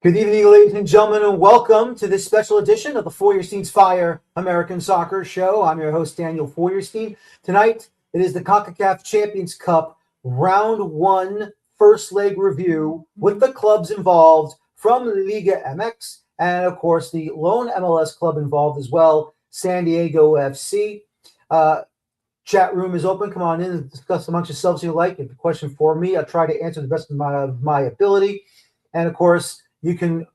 Good evening, ladies and gentlemen, and welcome to this special edition of the Feuerstein's Fire American Soccer Show. I'm your host, Daniel Feuerstein. Tonight, it is the CONCACAF Champions Cup Round 1 first leg review with the clubs involved from Liga MX and, of course, the lone MLS club involved as well, San Diego FC. Chat room is open. Come on in and discuss amongst yourselves if you like. If you have a question for me, I'll try to answer the best of my ability. And, of course, you can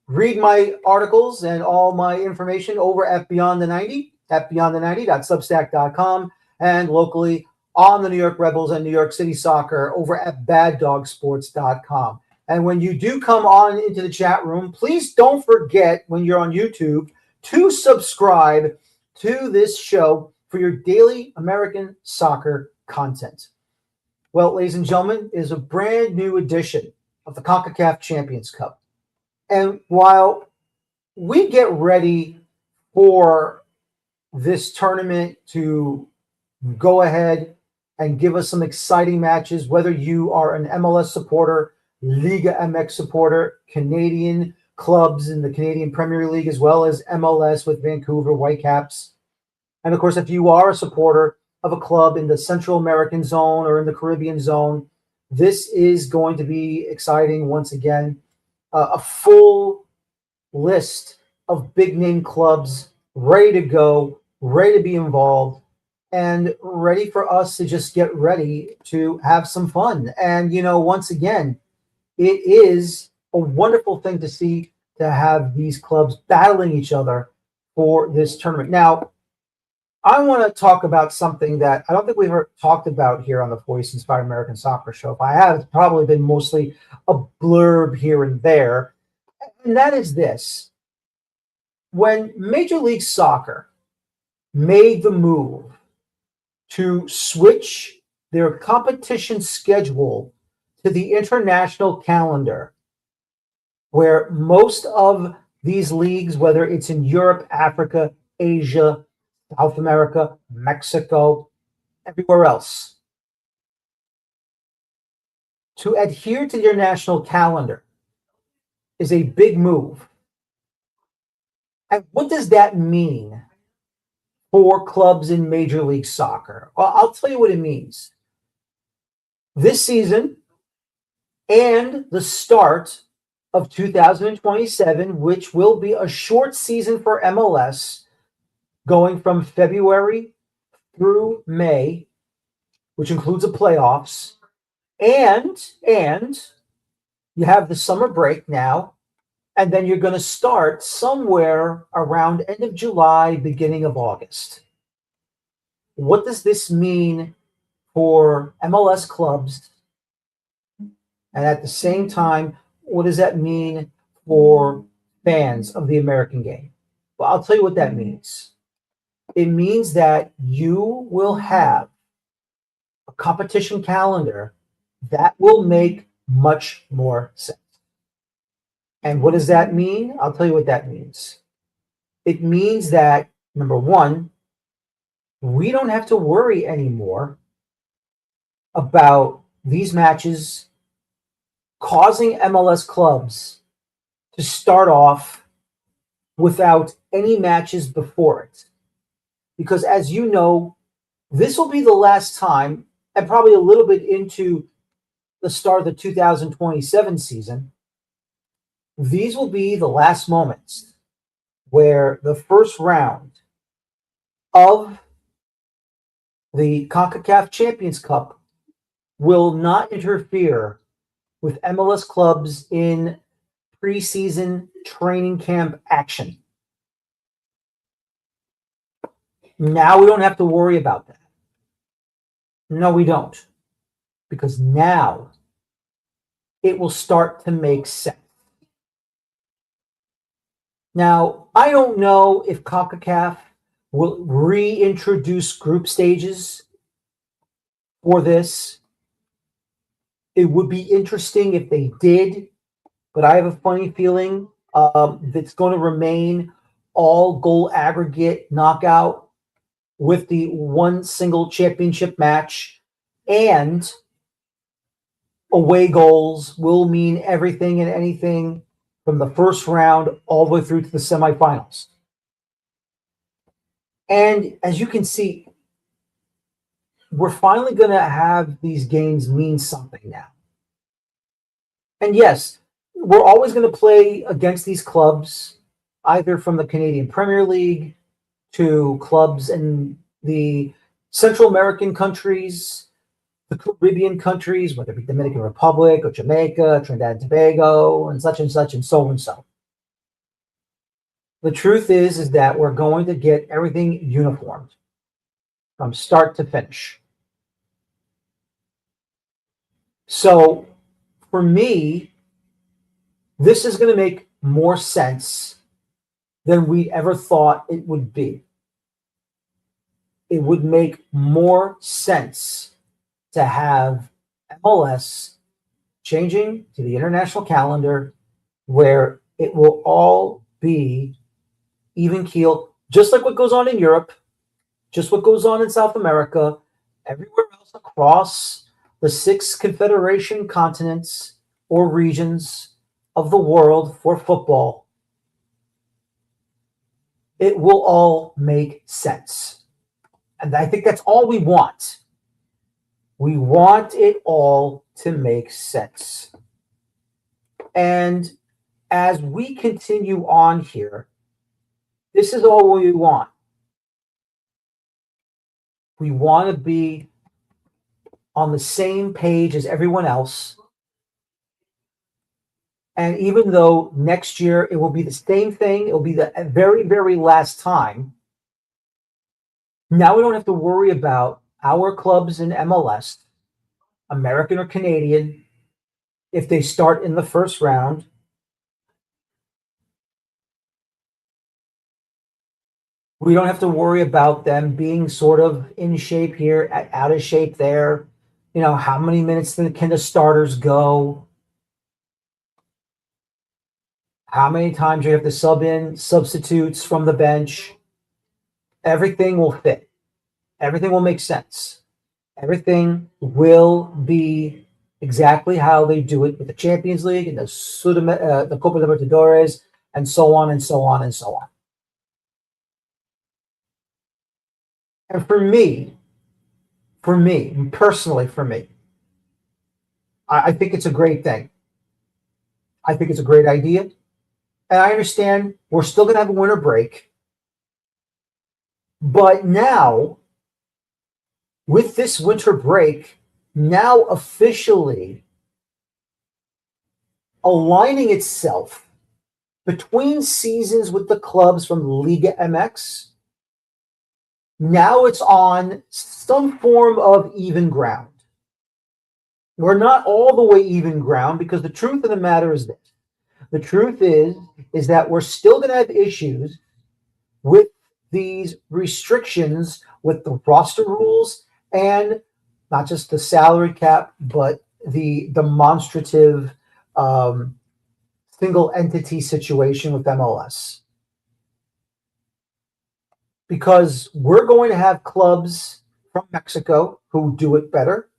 read my articles and all my information over at Beyond the 90, at beyondthe90.substack.com, and locally on the New York Rebels and New York City Soccer over at baddogsports.com. And when you do come on into the chat room, please don't forget when you're on YouTube to subscribe to this show for your daily American soccer content. Well, ladies and gentlemen, it is a brand new edition of the CONCACAF Champions Cup. And while we get ready for this tournament to go ahead and give us some exciting matches, whether you are an MLS supporter, Liga MX supporter, Canadian clubs in the Canadian Premier League, as well as MLS with Vancouver Whitecaps, and of course, if you are a supporter of a club in the Central American zone or in the Caribbean zone, this is going to be exciting once again. A full list of big-name clubs ready to go, ready to be involved, and ready for us to just get ready to have some fun. And, once again, it is a wonderful thing to see to have these clubs battling each other for this tournament. Now, I want to talk about something that I don't think we've ever talked about here on the Feuerstein's Fire American Soccer Show. If I have, it's probably been mostly a blurb here and there. And that is this. When Major League Soccer made the move to switch their competition schedule to the international calendar, where most of these leagues, whether it's in Europe, Africa, Asia, South America, Mexico, everywhere else, to adhere to your national calendar is a big move. And what does that mean for clubs in Major League Soccer? Well, I'll tell you what it means. This season and the start of 2027, which will be a short season for MLS, going from February through May, which includes the playoffs, and you have the summer break now, and then you're going to start somewhere around end of July, beginning of August. What does this mean for MLS clubs? And at the same time, what does that mean for fans of the American game? Well, I'll tell you what that means. It means that you will have a competition calendar that will make much more sense. And what does that mean? I'll tell you what that means. It means that, number one, we don't have to worry anymore about these matches causing MLS clubs to start off without any matches before it. Because as you know, this will be the last time, and probably a little bit into the start of the 2027 season, these will be the last moments where the first round of the CONCACAF Champions Cup will not interfere with MLS clubs in preseason training camp action. Now we don't have to worry about that. No, we don't. Because now it will start to make sense. Now, I don't know if CONCACAF will reintroduce group stages for this. It would be interesting if they did, but I have a funny feeling it's going to remain all goal aggregate knockout with the one single championship match, and away goals will mean everything and anything from the first round all the way through to the semifinals. And as you can see, we're finally going to have these games mean something now. And yes, we're always going to play against these clubs, either from the Canadian Premier League to clubs in the Central American countries, the Caribbean countries, whether it be Dominican Republic or Jamaica, Trinidad and Tobago, and such and such and so and so. The truth is that we're going to get everything uniformed from start to finish. So for me, this is going to make more sense than we ever thought it would be. It would make more sense to have MLS changing to the international calendar where it will all be even keel, just like what goes on in Europe, just what goes on in South America, everywhere else across the 6 confederation continents or regions of the world for football. It will all make sense. And I think that's all we want. We want it all to make sense. And as we continue on here, this is all we want. We want to be on the same page as everyone else. And even though next year it will be the same thing, it will be the very, very last time, now we don't have to worry about our clubs in MLS, American or Canadian, if they start in the first round. We don't have to worry about them being sort of in shape here, out of shape there. You know, how many minutes can the starters go? How many times you have to sub in substitutes from the bench? Everything will fit. Everything will make sense. Everything will be exactly how they do it with the Champions League and the Copa Libertadores and so on and so on and so on. And for me, personally, I think it's a great thing. I think it's a great idea. And I understand we're still going to have a winter break. But now, with this winter break, now officially aligning itself between seasons with the clubs from Liga MX, now it's on some form of even ground. We're not all the way even ground because the truth of the matter is this. The truth is that we're still going to have issues with these restrictions with the roster rules and not just the salary cap, but the demonstrative single entity situation with MLS. Because we're going to have clubs from Mexico who do it better.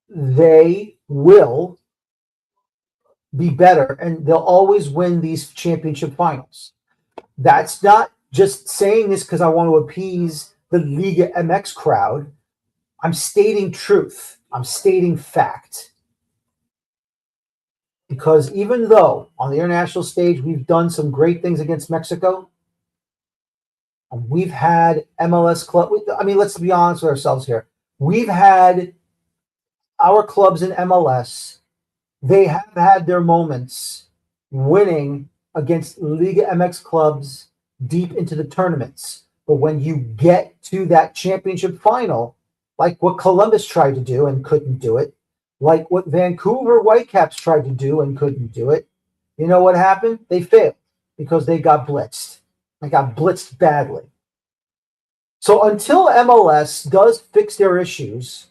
They will be better, and they'll always win these championship finals. That's not just saying this because I want to appease the Liga MX crowd. I'm stating truth. I'm stating fact. Because even though on the international stage we've done some great things against Mexico, and we've had MLS club. I mean, let's be honest with ourselves here. We've had our clubs in MLS. They have had their moments winning against Liga MX clubs deep into the tournaments. But when you get to that championship final, like what Columbus tried to do and couldn't do it, like what Vancouver Whitecaps tried to do and couldn't do it, you know what happened? They failed because they got blitzed. They got blitzed badly. So until MLS does fix their issues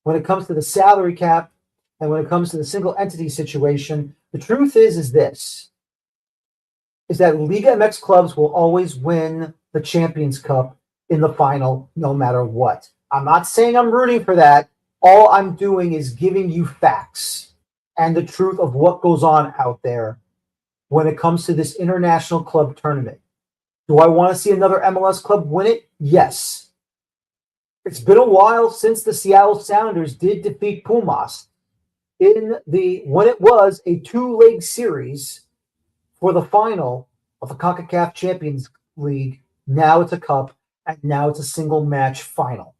when it comes to the salary cap and when it comes to the single entity situation, the truth is this, is that Liga MX clubs will always win the Champions Cup in the final no matter what. I'm not saying I'm rooting for that. All I'm doing is giving you facts. and the truth of what goes on out there when it comes to this international club tournament. Do I want to see another MLS club win it? Yes. It's been a while since the Seattle Sounders did defeat Pumas when it was a two-leg series for the final of the CONCACAF Champions League. Now it's a cup, and now it's a single match final.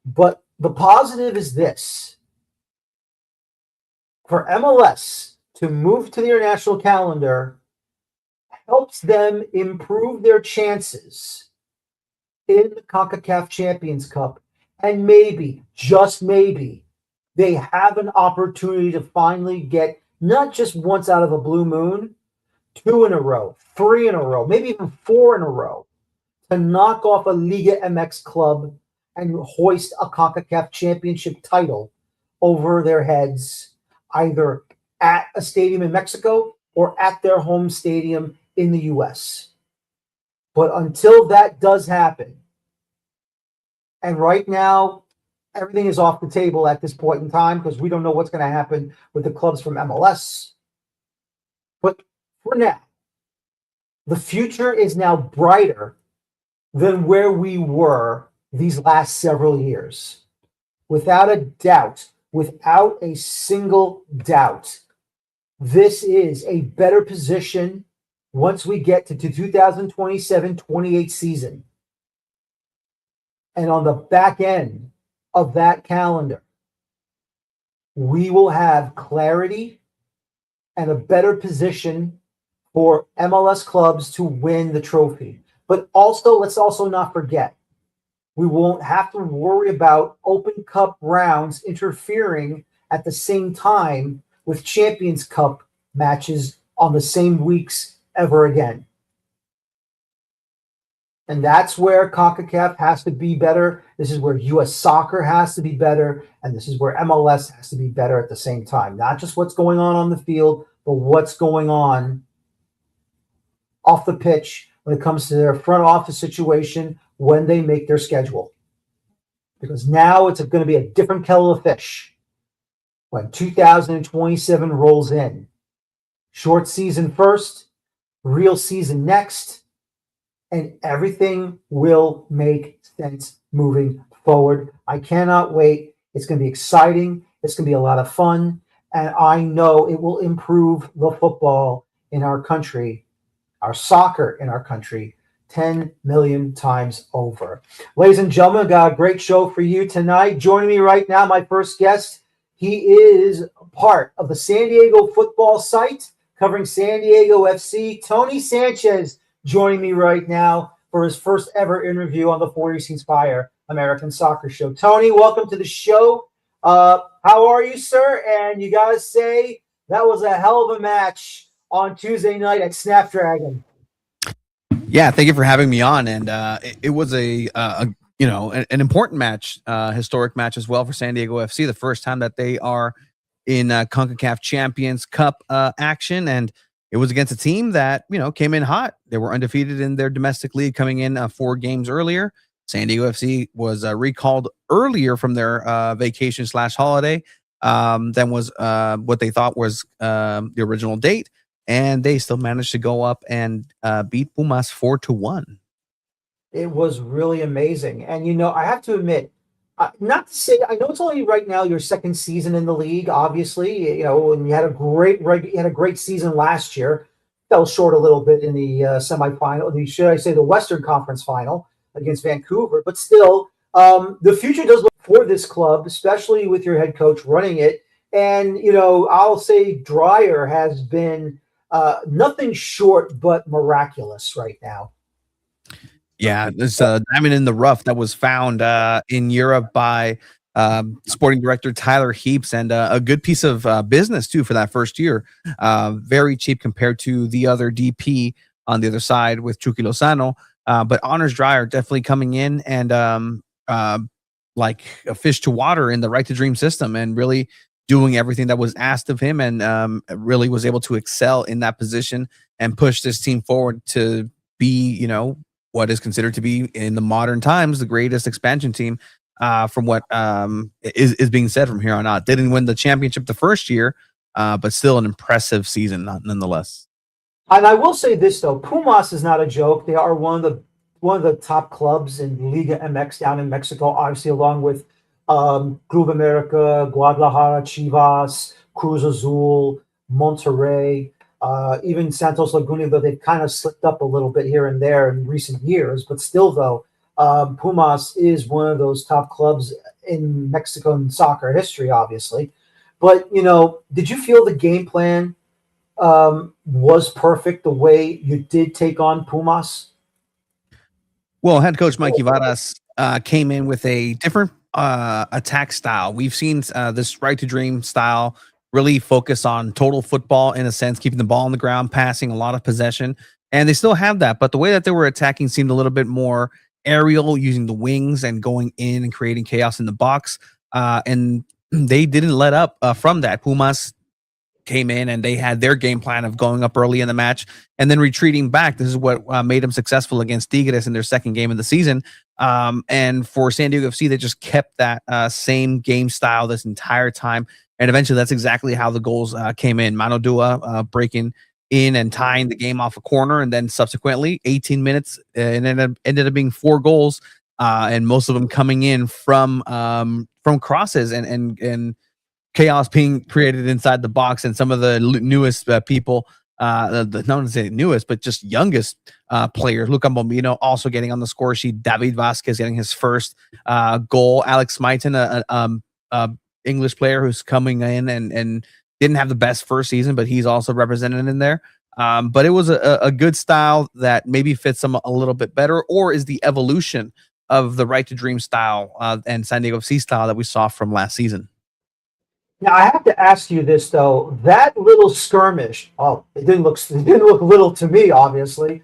But the positive is this. For MLS to move to the international calendar helps them improve their chances in the CONCACAF Champions Cup, and maybe, just maybe, they have an opportunity to finally get not just once out of a blue moon, 2 in a row, 3 in a row, maybe even 4 in a row, to knock off a Liga MX club and hoist a CONCACAF championship title over their heads, either at a stadium in Mexico or at their home stadium in the U.S. But until that does happen, and right now, everything is off the table at this point in time because we don't know what's going to happen with the clubs from MLS. But for now, the future is now brighter than where we were these last several years. Without a doubt, without a single doubt, this is a better position once we get to the 2027-28 season. And on the back end of that calendar, we will have clarity and a better position for MLS clubs to win the trophy. But also, let's also not forget, we won't have to worry about Open Cup rounds interfering at the same time with Champions Cup matches on the same weeks ever again. And that's where CONCACAF has to be better. This is where U.S. soccer has to be better. And this is where MLS has to be better at the same time. Not just what's going on the field, but what's going on off the pitch when it comes to their front office situation when they make their schedule. Because now it's going to be a different kettle of fish when 2027 rolls in. Short season first, real season next, and everything will make sense moving forward. I cannot wait. It's going to be exciting. It's going to be a lot of fun. And I know it will improve the football in our country, our soccer in our country, 10 million times over. Ladies and gentlemen, got a great show for you tonight. Joining me right now, my first guest. He is part of the San Diego Futbol site covering San Diego FC. Tony Sanchez joining me right now for his first ever interview on the 4 Year Fire American Soccer Show. Tony, welcome to the show. How are you, sir? And you got to say, that was a hell of a match on Tuesday night at Snapdragon. Yeah, thank you for having me on. And it was an important match, historic match as well for San Diego FC. The first time that they are in CONCACAF Champions Cup action, and it was against a team that came in hot. They were undefeated in their domestic league, coming in 4 games earlier. San Diego FC was recalled earlier from their vacation/holiday than was what they thought was the original date. And they still managed to go up and beat Pumas 4-1. It was really amazing. And, I have to admit, not to say, I know it's only right now your second season in the league, obviously, and you had a great season last year. Fell short a little bit in the semifinal, the Western Conference final against Vancouver. But still, the future does look for this club, especially with your head coach running it. And, I'll say Dreyer has been nothing short but miraculous right now. Yeah, there's a diamond in the rough that was found in Europe by sporting director Tyler Heaps, and a good piece of business too for that first year. Very cheap compared to the other DP on the other side with Chucky Lozano. But Honors Dreyer definitely coming in and like a fish to water in the Right to Dream system, and really doing everything that was asked of him, and really was able to excel in that position and push this team forward to be, what is considered to be in the modern times the greatest expansion team from what is being said from here on out. Didn't win the championship the first year, but still an impressive season, nonetheless. And I will say this though, Pumas is not a joke. They are one of the top clubs in Liga MX down in Mexico, obviously along with Club America, Guadalajara, Chivas, Cruz Azul, Monterrey, even Santos Laguna, though they've kind of slipped up a little bit here and there in recent years. But still, though, Pumas is one of those top clubs in Mexican soccer history, obviously. But, did you feel the game plan was perfect the way you did take on Pumas? Well, head coach Mikey Varas came in with a different attack style. We've seen this right to dream style really focus on total football in a sense, keeping the ball on the ground, passing, a lot of possession. And they still have that. But the way that they were attacking seemed a little bit more aerial, using the wings and going in and creating chaos in the box. And they didn't let up from that. Pumas came in and they had their game plan of going up early in the match and then retreating back. This is what made them successful against Tigres in their second game of the season. And for San Diego FC, they just kept that same game style this entire time. And eventually that's exactly how the goals came in. Mano Dua breaking in and tying the game off a corner. And then subsequently 18 minutes and then ended up being 4 goals. And most of them coming in from crosses and chaos being created inside the box, and some of the newest people, not to say newest, but just youngest players. Luca Bombino also getting on the score sheet. David Vasquez getting his first goal. Alex Maiton, a English player who's coming in and didn't have the best first season, but he's also represented in there. But it was a good style that maybe fits them a little bit better, or is the evolution of the right to dream style and San Diego FC style that we saw from last season. Now I have to ask you this though. That little skirmish, it didn't look little to me, obviously,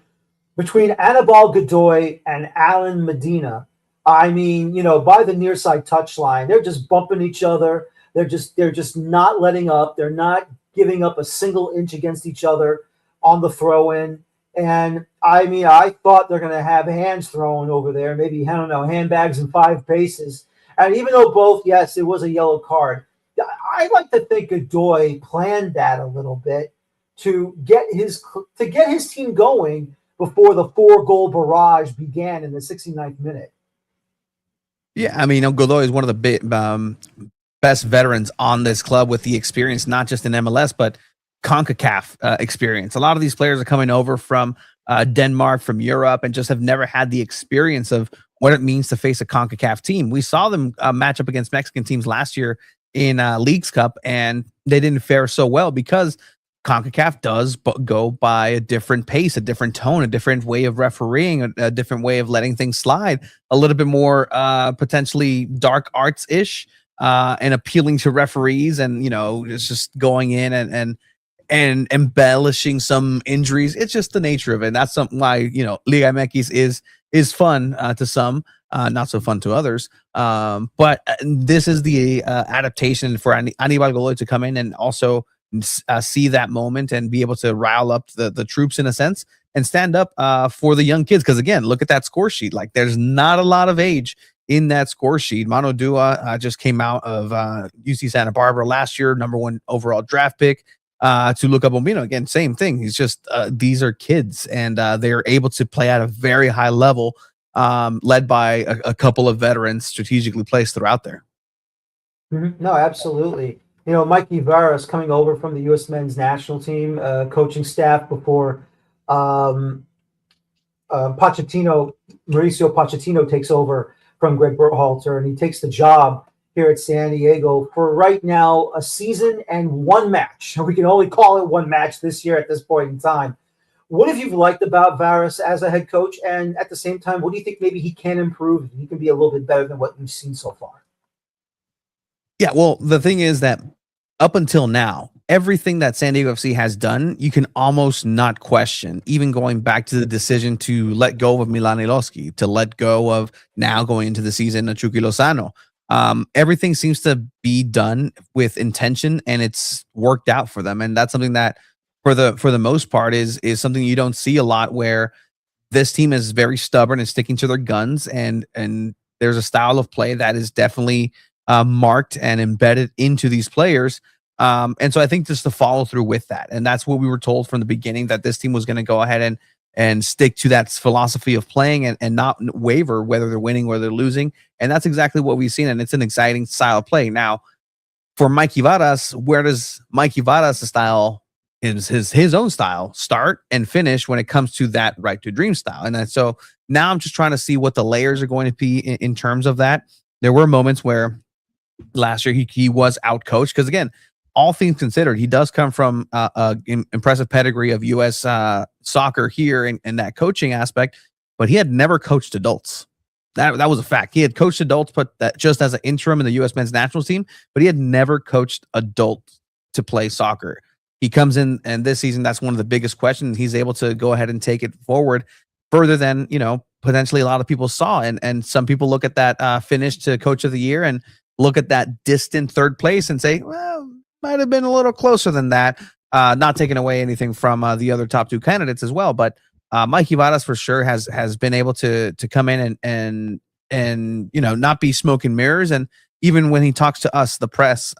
between Anibal Godoy and Alan Medina. I mean, by the near side touchline, they're just bumping each other. They're just not letting up. They're not giving up a single inch against each other on the throw in. And I mean, I thought they're going to have hands thrown over there, maybe, I don't know, handbags and 5 paces. And even though both, yes, it was a yellow card, I like to think Godoy planned that a little bit to get his team going before the 4-goal barrage began in the 69th minute. Yeah, I mean, Godoy is one of the best veterans on this club with the experience, not just in MLS, but CONCACAF experience. A lot of these players are coming over from Denmark, from Europe, and just have never had the experience of what it means to face a CONCACAF team. We saw them match up against Mexican teams last year in Leagues Cup, and they didn't fare so well because CONCACAF does go by a different pace, a different tone, a different way of refereeing, a different way of letting things slide, a little bit more potentially dark arts-ish and appealing to referees, and it's just going in and embellishing some injuries. It's just the nature of it. And that's something why Liga MX is fun to some, not so fun to others. But this is the adaptation for Anibal Godoy to come in and also see that moment and be able to rile up the troops in a sense and stand up for the young kids. Because again, look at that score sheet. Like, there's not a lot of age in that score sheet. Mano Dua just came out of UC Santa Barbara last year, #1 overall draft pick. To Luca Bombino, again, same thing. He's just these are kids, and they're able to play at a very high level, led by a couple of veterans strategically placed throughout there. Mm-hmm. No, absolutely. Mikey Varas coming over from the U.S. men's national team coaching staff before Mauricio Pochettino takes over from Greg Berhalter, and he takes the job here at San Diego for right now a season and 1 match. We can only call it 1 match this year at this point in time. What have you liked about Varas as a head coach? And at the same time, what do you think maybe he can improve? He can be a little bit better than what you've seen so far. Yeah, well, the thing is that up until now, everything that San Diego FC has done, you can almost not question, even going back to the decision to let go of Milan Iloski, to let go of now going into the season of Chucky Lozano. Everything seems to be done with intention, and it's worked out for them. And that's something that for the most part is something you don't see a lot, where this team is very stubborn and sticking to their guns, and there's a style of play that is definitely marked and embedded into these players. And so I think just to follow through with that. And that's what we were told from the beginning, that this team was going to go ahead and stick to that philosophy of playing and not waver, whether they're winning or they're losing. And that's exactly what we've seen. And it's an exciting style of play. Now, for Mikey Varas, where does Mikey Varas' style, his own style, start and finish when it comes to that right to dream style? And so now I'm just trying to see what the layers are going to be in terms of that. There were moments where last year he was outcoached, because again, all things considered, he does come from impressive pedigree of U.S. Soccer here in that coaching aspect, but he had never coached adults. That was a fact. He had coached adults, but that just as an interim in the U.S. men's national team, but he had never coached adults to play soccer. He comes in, and this season, that's one of the biggest questions. He's able to go ahead and take it forward further than, potentially a lot of people saw. And some people look at that finish to Coach of the Year and look at that distant third place and say, well, might have been a little closer than that. Not taking away anything from the other top two candidates as well, but Mikey Varas for sure has been able to come in and not be smoke and mirrors. And even when he talks to us, the press,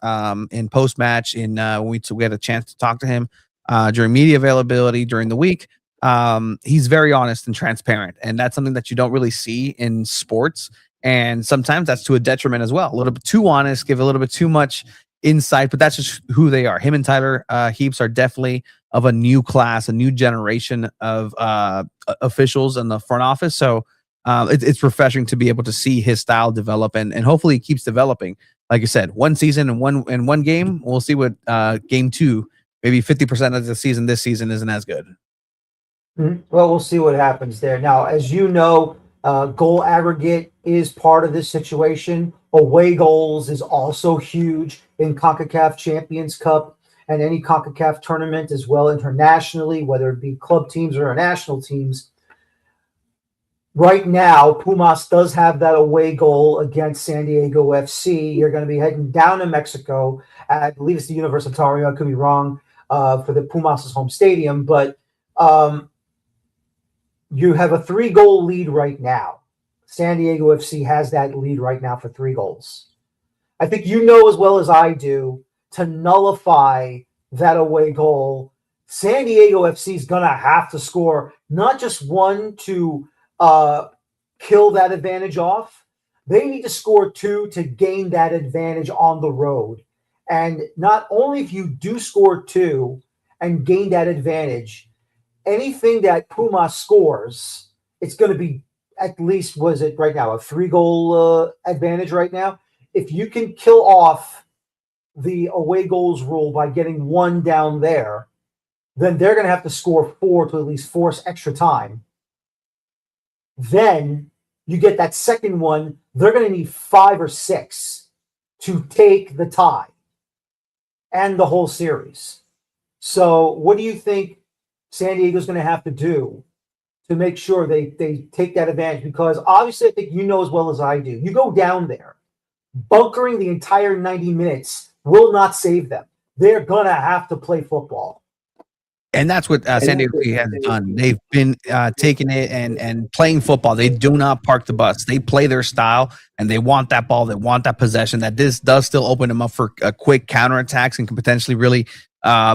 in post match, when we had a chance to talk to him during media availability during the week, he's very honest and transparent, and that's something that you don't really see in sports. And sometimes that's to a detriment as well. A little bit too honest, give a little bit too much insight, but that's just who they are. Him and Tyler Heaps are definitely of a new class, a new generation of officials in the front office. So it's refreshing to be able to see his style develop, and hopefully it keeps developing. Like I said, one season and one game. We'll see what game two, maybe 50% of the season this season isn't as good. Mm-hmm. Well, we'll see what happens there. Now, as you know, goal aggregate is part of this situation. Away goals is also huge in CONCACAF Champions Cup and any CONCACAF tournament as well internationally, whether it be club teams or national teams. Right now, Pumas does have that away goal against San Diego FC. You're going to be heading down to Mexico. I believe it's the Universitario. I could be wrong for the Pumas' home stadium, but you have a 3-goal lead right now. San Diego FC has that lead right now for 3 goals. I think you know as well as I do, to nullify that away goal, San Diego FC is going to have to score not just one to kill that advantage off. They need to score 2 to gain that advantage on the road. And not only if you do score 2 and gain that advantage, anything that Puma scores, it's going to be at least, was it right now, a 3-goal advantage right now? If you can kill off the away goals rule by getting 1 down there, then they're going to have to score 4 to at least force extra time. Then you get that second one, they're going to need 5 or 6 to take the tie and the whole series. So what do you think San Diego's going to have to do to make sure they take that advantage? Because obviously I think you know as well as I do, you go down there, bunkering the entire 90 minutes will not save them. They're going to have to play football. And that's what San Diego has done. They've been taking it and playing football. They do not park the bus. They play their style, and they want that ball. They want that possession. That this does still open them up for quick counterattacks and can potentially really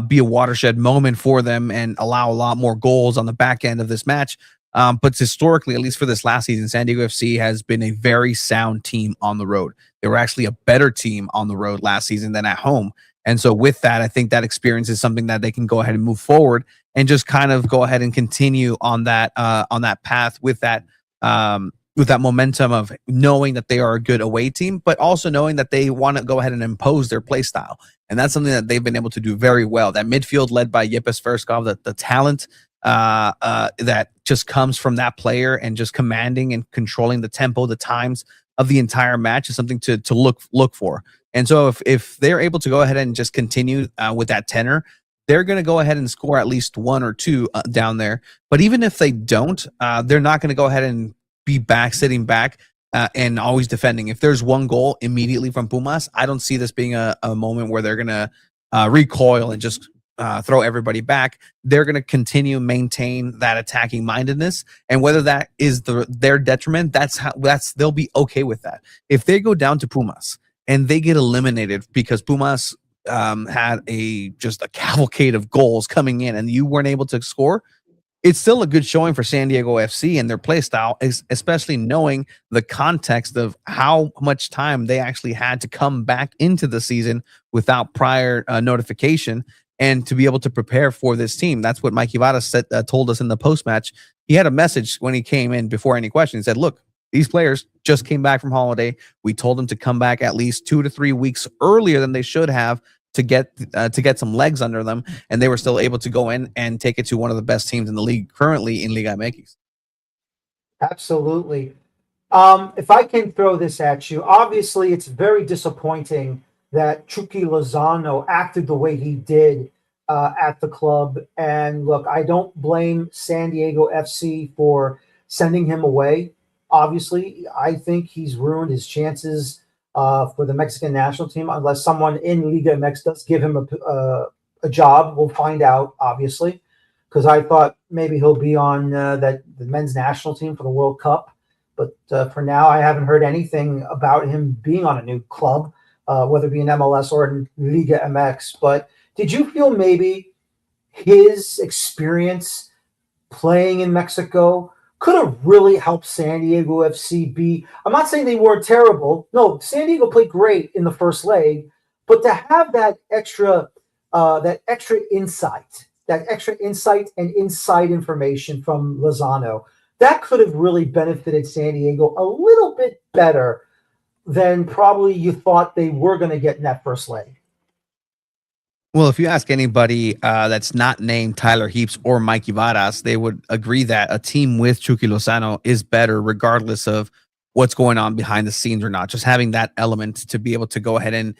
be a watershed moment for them and allow a lot more goals on the back end of this match. But historically, at least for this last season, San Diego FC has been a very sound team on the road. They were actually a better team on the road last season than at home. And so with that, I think that experience is something that they can go ahead and move forward and just kind of go ahead and continue on that path with that momentum of knowing that they are a good away team, but also knowing that they want to go ahead and impose their play style. And that's something that they've been able to do very well. That midfield led by Yepes Verskov, the talent that just comes from that player and just commanding and controlling the tempo, the times of the entire match is something to look for. And so if they're able to go ahead and just continue with that tenor, they're going to go ahead and score at least 1 or 2 down there. But even if they don't, they're not going to go ahead and be sitting back and always defending. If there's 1 goal immediately from Pumas, I don't see this being a moment where they're going to recoil and just throw everybody back. They're going to continue maintain that attacking mindedness, and whether that is their detriment, they'll be okay with that. If they go down to Pumas and they get eliminated because Pumas had just a cavalcade of goals coming in and you weren't able to score, it's still a good showing for San Diego FC and their play style, especially knowing the context of how much time they actually had to come back into the season without prior notification and to be able to prepare for this team. That's what Mike Ibarra told us in the post-match. He had a message when he came in before any question. He said, look, these players just came back from holiday. We told them to come back at least 2 to 3 weeks earlier than they should have to get some legs under them, and they were still able to go in and take it to one of the best teams in the league currently in Liga MX. Absolutely. If I can throw this at you, obviously it's very disappointing that Chucky Lozano acted the way he did at the club. And look, I don't blame San Diego FC for sending him away. Obviously, I think he's ruined his chances for the Mexican national team, unless someone in Liga MX does give him a job. We'll find out, obviously, because I thought maybe he'll be on the men's national team for the World Cup. But for now, I haven't heard anything about him being on a new club, whether it be in MLS or in Liga MX. But did you feel maybe his experience playing in Mexico could have really helped San Diego FC be? I'm not saying they weren't terrible. No, San Diego played great in the first leg, but to have that extra insight and inside information from Lozano, that could have really benefited San Diego a little bit better than probably you thought they were going to get in that first leg. Well, if you ask anybody that's not named Tyler Heaps or Mike Ibarras, they would agree that a team with Chucky Lozano is better regardless of what's going on behind the scenes or not. Just having that element to be able to go ahead and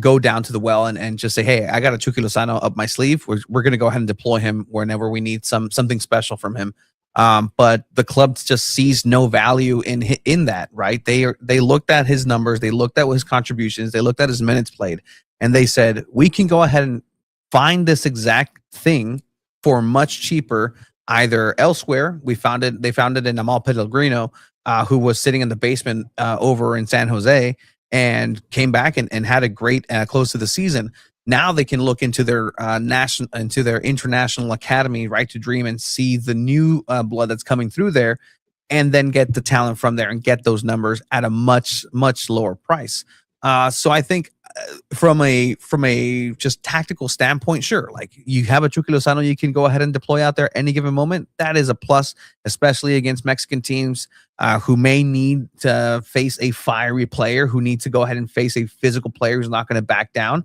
go down to the well and just say, hey, I got a Chucky Lozano up my sleeve. We're going to go ahead and deploy him whenever we need something special from him. But the club just sees no value in that, right? They looked at his numbers, they looked at his contributions, they looked at his minutes played, and they said, we can go ahead and find this exact thing for much cheaper, either elsewhere. They found it in Amal Pellegrino, who was sitting in the basement over in San Jose and came back and had a great close to the season. Now they can look into their international academy, Right to Dream, and see the new blood that's coming through there, and then get the talent from there and get those numbers at a much, much lower price. So I think from a just tactical standpoint, sure, like you have a Chucky Lozano you can go ahead and deploy out there any given moment. That is a plus, especially against Mexican teams who may need to face a fiery player, who need to go ahead and face a physical player who's not going to back down.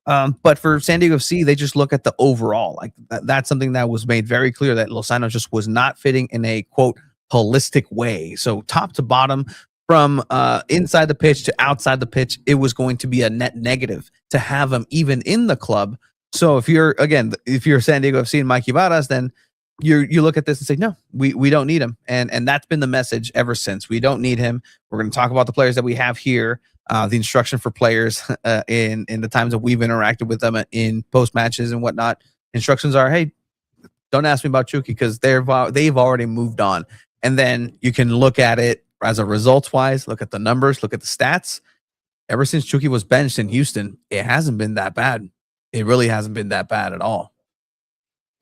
But for San Diego FC, they just look at the overall. Like that's something that was made very clear, that Lozano just was not fitting in a, quote, holistic way. So top to bottom, from inside the pitch to outside the pitch, it was going to be a net negative to have him even in the club. So if you're San Diego FC and Mike Ibarras, then you look at this and say, no, we don't need him. And that's been the message ever since. We don't need him. We're going to talk about the players that we have here. The instruction for players in the times that we've interacted with them in post matches and whatnot. Instructions are, hey, don't ask me about Chucky because they've already moved on. And then you can look at it as a results wise, look at the numbers, look at the stats. Ever since Chucky was benched in Houston, it hasn't been that bad. It really hasn't been that bad at all.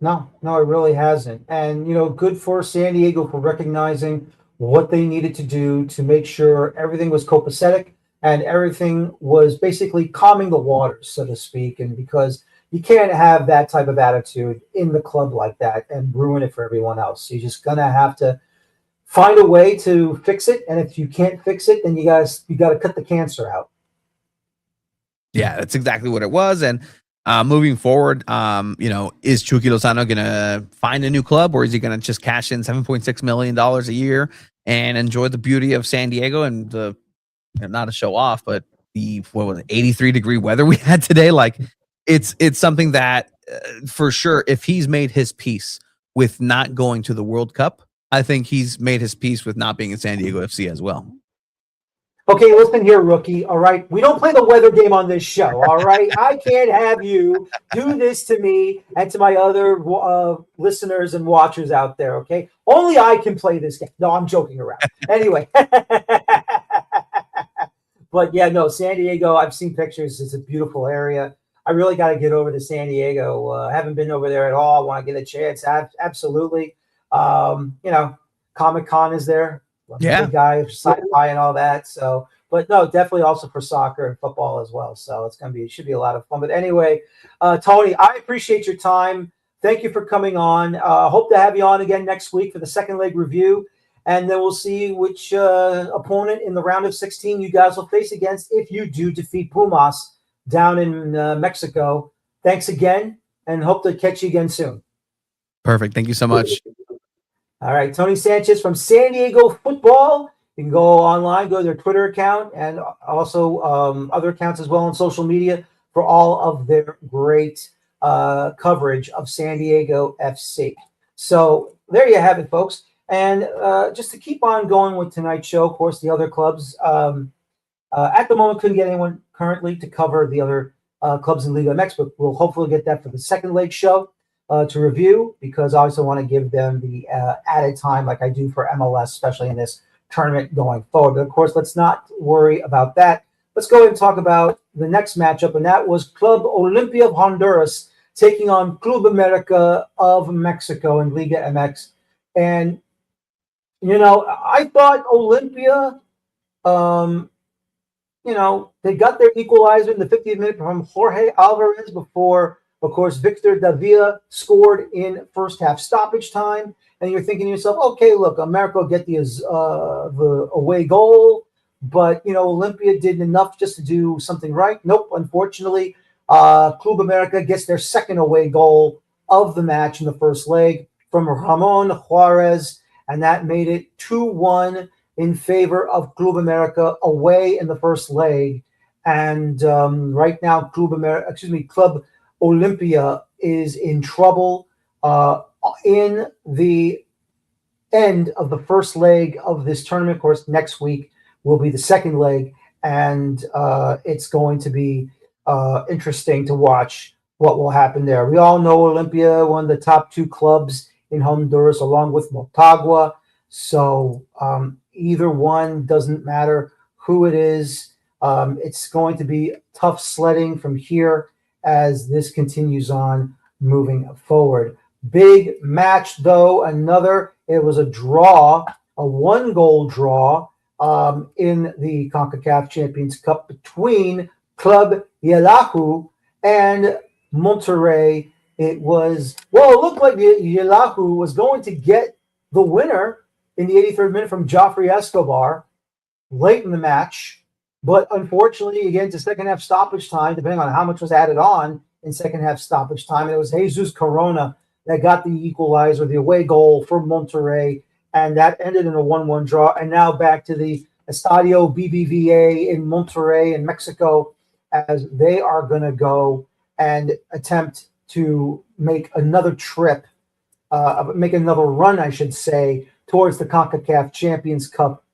No, it really hasn't. And, good for San Diego for recognizing what they needed to do to make sure everything was copacetic and everything was basically calming the waters, so to speak. And because you can't have that type of attitude in the club like that and ruin it for everyone else. You're just going to have to find a way to fix it. And if you can't fix it, then you got to cut the cancer out. Yeah, that's exactly what it was. And moving forward, is Chucky Lozano going to find a new club, or is he going to just cash in $7.6 million a year and enjoy the beauty of San Diego and not a show off, but the 83-degree weather we had today? Like it's something that for sure, if he's made his peace with not going to the World Cup, I think he's made his peace with not being in San Diego FC as well. Okay, listen here, rookie. All right. We don't play the weather game on this show. All right. I can't have you do this to me and to my other listeners and watchers out there. Okay. Only I can play this game. No, I'm joking around. Anyway. But yeah, no, San Diego, I've seen pictures. It's a beautiful area. I really got to get over to San Diego. I haven't been over there at all. I want to get a chance. Absolutely. Comic Con is there. I'm a big guy of sci-fi and all that. So, but no, definitely also for soccer and football as well. So it should be a lot of fun. But anyway, Tony, I appreciate your time. Thank you for coming on. Hope to have you on again next week for the second leg review. And then we'll see which opponent in the round of 16 you guys will face against if you do defeat Pumas down in Mexico. Thanks again, and hope to catch you again soon. Perfect. Thank you so much. All right, Tony Sanchez from San Diego Futbol. You can go online, go to their Twitter account, and also other accounts as well on social media for all of their great coverage of San Diego FC. So there you have it, folks. And just to keep on going with tonight's show, of course, the other clubs at the moment couldn't get anyone currently to cover the other clubs in Liga MX, but we'll hopefully get that for the second leg show to review, because I also want to give them the added time like I do for MLS, especially in this tournament going forward. But of course, let's not worry about that. Let's go ahead and talk about the next matchup, and that was Club Olimpia of Honduras taking on Club America of Mexico in Liga MX. And I thought Olimpia, they got their equalizer in the 50th minute from Jorge Alvarez before, of course, Victor Davila scored in first half stoppage time. And you're thinking to yourself, okay, look, America will get the away goal, but, Olimpia did enough just to do something right. Nope, unfortunately, Club America gets their second away goal of the match in the first leg from Ramon Juarez, and that made it 2-1 in favor of Club America away in the first leg. And right now, Club Olimpia is in trouble in the end of the first leg of this tournament. Of course, next week will be the second leg, and it's going to be interesting to watch what will happen there. We all know Olimpia, one of the top two clubs in Honduras, along with Motagua. So either one, doesn't matter who it is. It's going to be tough sledding from here as this continues on moving forward. Big match, though. It was a draw, a 1-goal draw in the CONCACAF Champions Cup between Club Yelahu and Monterrey. It looked like Yelahu was going to get the winner in the 83rd minute from Joffrey Escobar late in the match. But unfortunately, again, to second half stoppage time, depending on how much was added on in second half stoppage time, and it was Jesus Corona that got the equalizer, the away goal for Monterrey, and that ended in a 1-1 draw. And now back to the Estadio BBVA in Monterrey in Mexico, as they are going to go and attempt to make another trip, make another run, I should say, towards the CONCACAF Champions Cup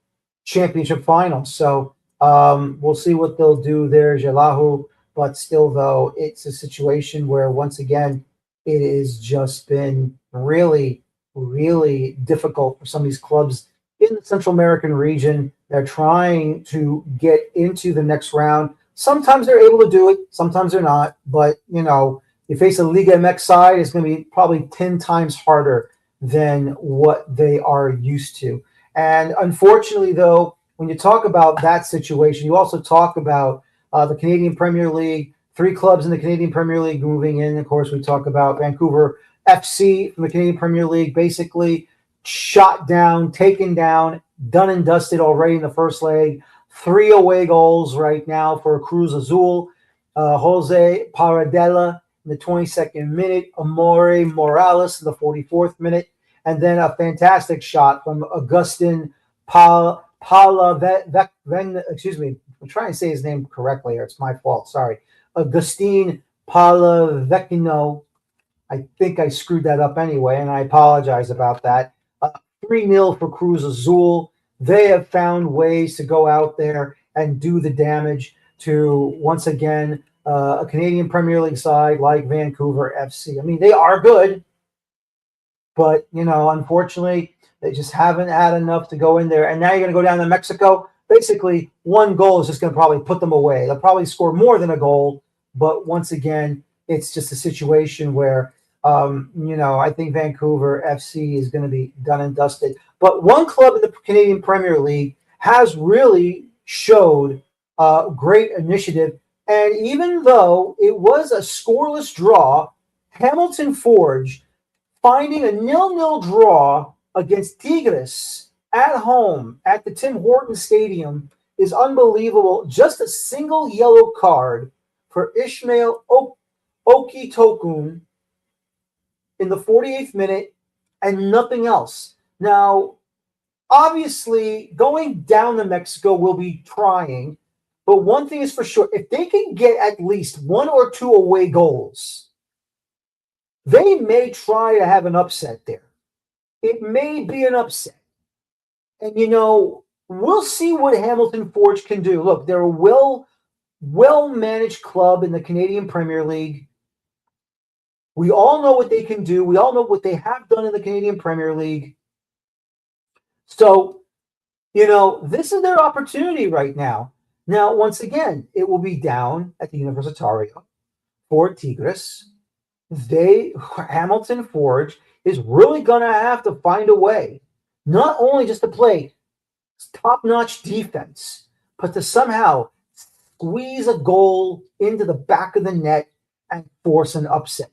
championship final. So we'll see what they'll do there, Jelahu. But still, though, it's a situation where, once again, it has just been really, really difficult for some of these clubs in the Central American region. They're trying to get into the next round. Sometimes they're able to do it, sometimes they're not. But, you face a Liga MX side, it's going to be probably 10 times harder than what they are used to. And unfortunately, though, when you talk about that situation, you also talk about the Canadian Premier League, 3 clubs in the Canadian Premier League moving in. Of course, we talk about Vancouver FC from the Canadian Premier League, basically shot down, taken down, done and dusted already in the first leg. 3 away goals right now for Cruz Azul. Jose Paradela in the 22nd minute, Amore Morales in the 44th minute, and then a fantastic shot from Agustin I'm trying to say his name correctly here. It's my fault. Sorry. Agustin Palavecino. I think I screwed that up anyway, and I apologize about that. 3-0 for Cruz Azul. They have found ways to go out there and do the damage to, once again, a Canadian Premier League side like Vancouver FC. I mean, they are good, but, unfortunately, they just haven't had enough to go in there. And now you're going to go down to Mexico. Basically, one goal is just going to probably put them away. They'll probably score more than a goal, but once again, it's just a situation where, I think Vancouver FC is going to be done and dusted. But one club in the Canadian Premier League has really showed great initiative. And even though it was a scoreless draw, Hamilton Forge finding a 0-0 draw against Tigres at home at the Tim Hortons Stadium is unbelievable. Just a single yellow card for Ishmael Okitokun in the 48th minute and nothing else. Now, obviously, going down to Mexico will be trying, but one thing is for sure, if they can get at least one or two away goals, they may try to have an upset there. It may be an upset. And, we'll see what Hamilton Forge can do. Look, they're a well-managed club in the Canadian Premier League. We all know what they can do. We all know what they have done in the Canadian Premier League. So, this is their opportunity right now. Now, once again, it will be down at the Universitario for Tigres. Hamilton Forge is really going to have to find a way, not only just to play top-notch defense, but to somehow squeeze a goal into the back of the net and force an upset.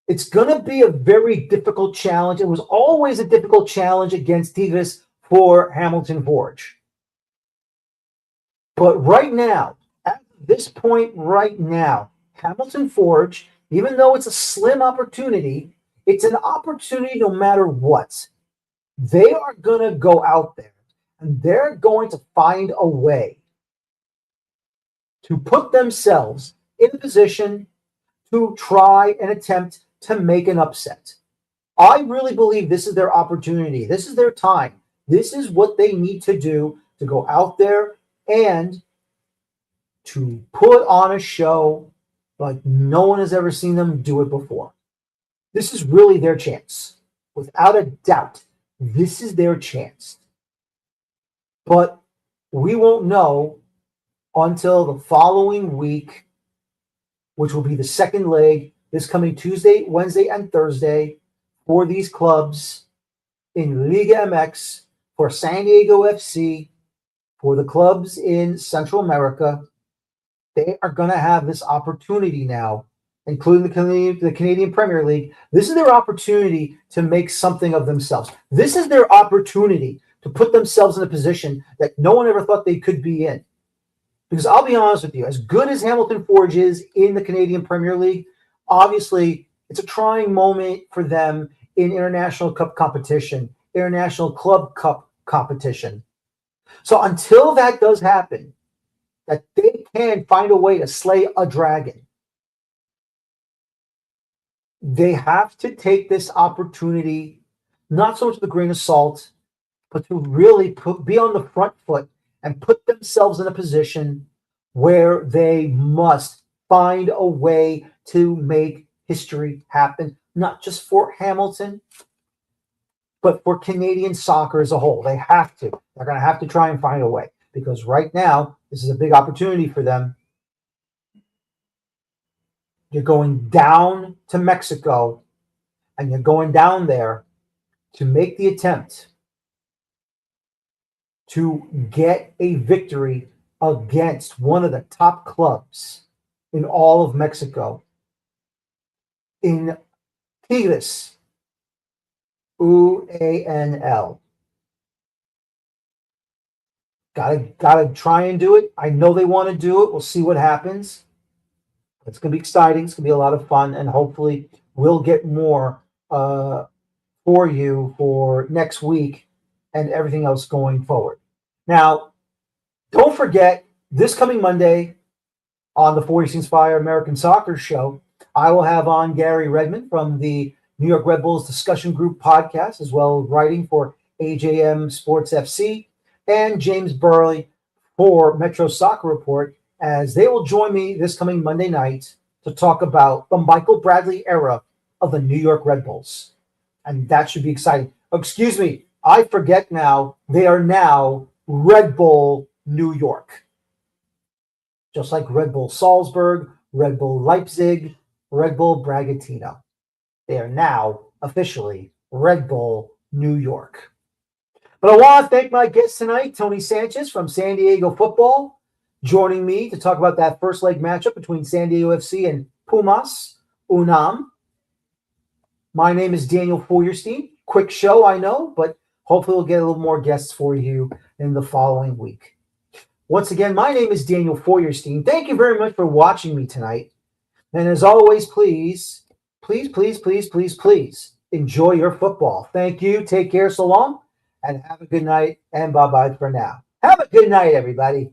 It's going to be a very difficult challenge. It was always a difficult challenge against Tigres for Hamilton Forge. But right now, at this point right now, Hamilton Forge, even though it's a slim opportunity, it's an opportunity no matter what. They are going to go out there and they're going to find a way to put themselves in a position to try and attempt to make an upset. I really believe this is their opportunity. This is their time. This is what they need to do to go out there and to put on a show like no one has ever seen them do it before. This is really their chance. Without a doubt, this is their chance. But we won't know until the following week, which will be the second leg this coming Tuesday, Wednesday, and Thursday for these clubs in Liga MX, for San Diego FC, for the clubs in Central America. They are going to have this opportunity now, including the Canadian Premier League. This is their opportunity to make something of themselves. This is their opportunity to put themselves in a position that no one ever thought they could be in. Because I'll be honest with you, as good as Hamilton Forge is in the Canadian Premier League, obviously it's a trying moment for them in International Cup competition, International Club Cup competition. So until that does happen, that they can find a way to slay a dragon, they have to take this opportunity, not so much with a grain of salt, but to really be on the front foot and put themselves in a position where they must find a way to make history happen, not just for Hamilton, but for Canadian soccer as a whole. They have to. They're going to have to try and find a way, because right now, this is a big opportunity for them. You're going down to Mexico, and you're going down there to make the attempt to get a victory against one of the top clubs in all of Mexico, in Tigres, UANL. Gotta try and do it. I know they want to do it. We'll see what happens. It's going to be exciting. It's going to be a lot of fun, and hopefully we'll get more for you for next week and everything else going forward. Now, don't forget, this coming Monday on the 4 Year Scenes Fire American Soccer Show, I will have on Gary Redmond from the New York Red Bulls Discussion Group podcast, as well as writing for AJM Sports FC, and James Burley for Metro Soccer Report, as they will join me this coming Monday night to talk about the Michael Bradley era of the New York Red Bulls. And that should be exciting. Excuse me, I forget now. They are now Red Bull New York. Just like Red Bull Salzburg, Red Bull Leipzig, Red Bull Bragantino. They are now officially Red Bull New York. But I want to thank my guest tonight, Tony Sanchez from San Diego Futbol, joining me to talk about that first leg matchup between San Diego FC and Pumas Unam. My name is Daniel Feuerstein. Quick show, I know, but hopefully we'll get a little more guests for you in the following week. Once again, my name is Daniel Feuerstein. Thank you very much for watching me tonight. And as always, please enjoy your football. Thank you. Take care so long, and have a good night, and bye-bye for now. Have a good night, everybody.